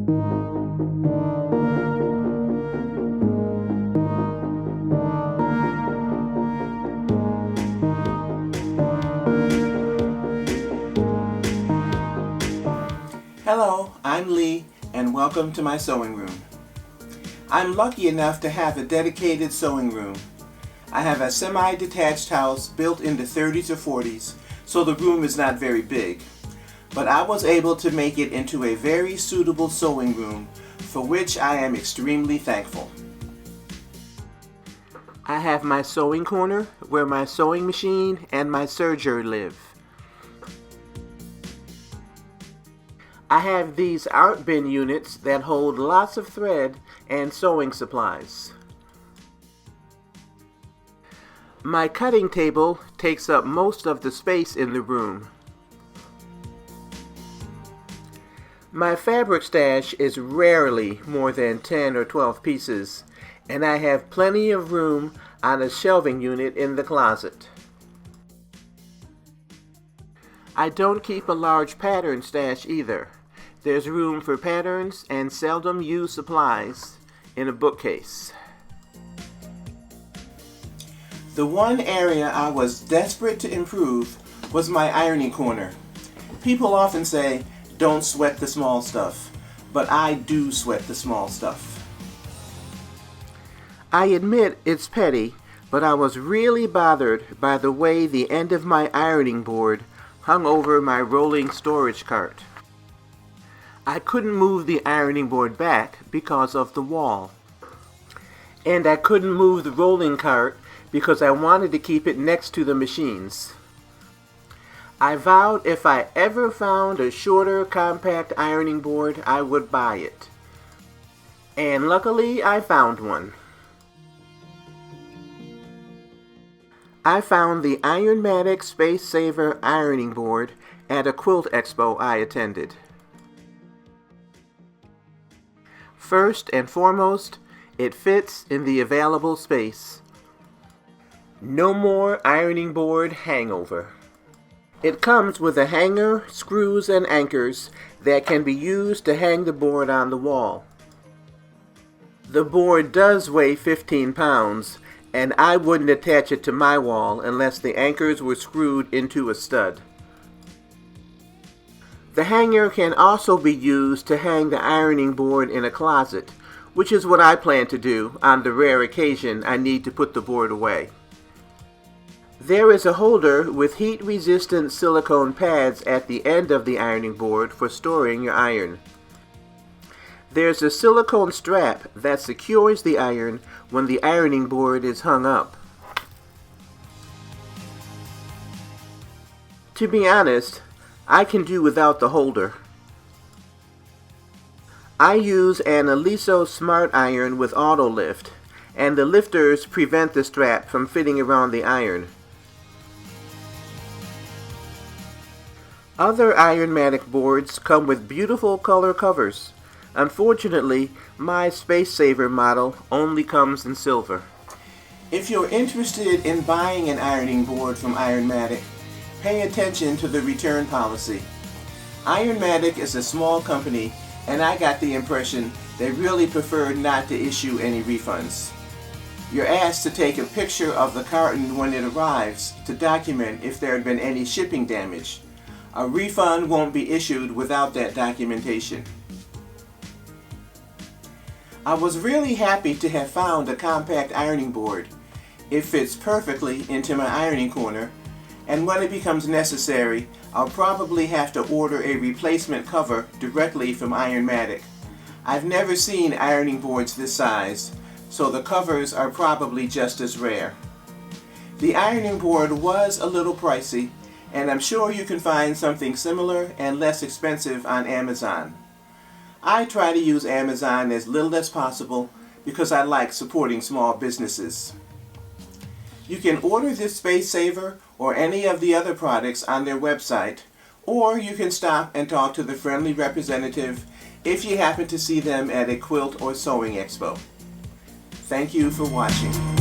Hello, I'm Lee, and welcome to my sewing room. I'm lucky enough to have a dedicated sewing room. I have a semi-detached house built in the 30s or 40s, so the room is not very big. But I was able to make it into a very suitable sewing room, for which I am extremely thankful. I have my sewing corner, where my sewing machine and my serger live. I have these art bin units that hold lots of thread and sewing supplies. My cutting table takes up most of the space in the room. My fabric stash is rarely more than 10 or 12 pieces, and I have plenty of room on a shelving unit in the closet. I don't keep a large pattern stash either. There's room for patterns and seldom used supplies in a bookcase. The one area I was desperate to improve was my ironing corner. People often say, don't sweat the small stuff, but I do sweat the small stuff. I admit it's petty, but I was really bothered by the way the end of my ironing board hung over my rolling storage cart. I couldn't move the ironing board back because of the wall. And I couldn't move the rolling cart because I wanted to keep it next to the machines. I vowed if I ever found a shorter, compact ironing board, I would buy it. And luckily, I found one. I found the Ironmatik Space Saver ironing board at a quilt expo I attended. First and foremost, it fits in the available space. No more ironing board hangover. It comes with a hanger, screws, and anchors that can be used to hang the board on the wall. The board does weigh 15 pounds, and I wouldn't attach it to my wall unless the anchors were screwed into a stud. The hanger can also be used to hang the ironing board in a closet, which is what I plan to do on the rare occasion I need to put the board away. There is a holder with heat-resistant silicone pads at the end of the ironing board for storing your iron. There's a silicone strap that secures the iron when the ironing board is hung up. To be honest, I can do without the holder. I use an Aliso Smart Iron with auto lift, and the lifters prevent the strap from fitting around the iron. Other Ironmatik boards come with beautiful color covers. Unfortunately, my Space Saver model only comes in silver. If you're interested in buying an ironing board from Ironmatik, pay attention to the return policy. Ironmatik is a small company, and I got the impression they really preferred not to issue any refunds. You're asked to take a picture of the carton when it arrives to document if there had been any shipping damage. A refund won't be issued without that documentation. I was really happy to have found a compact ironing board. It fits perfectly into my ironing corner, and when it becomes necessary, I'll probably have to order a replacement cover directly from Ironmatik. I've never seen ironing boards this size, so the covers are probably just as rare. The ironing board was a little pricey, and I'm sure you can find something similar and less expensive on Amazon. I try to use Amazon as little as possible because I like supporting small businesses. You can order this Space Saver or any of the other products on their website, or you can stop and talk to the friendly representative if you happen to see them at a quilt or sewing expo. Thank you for watching.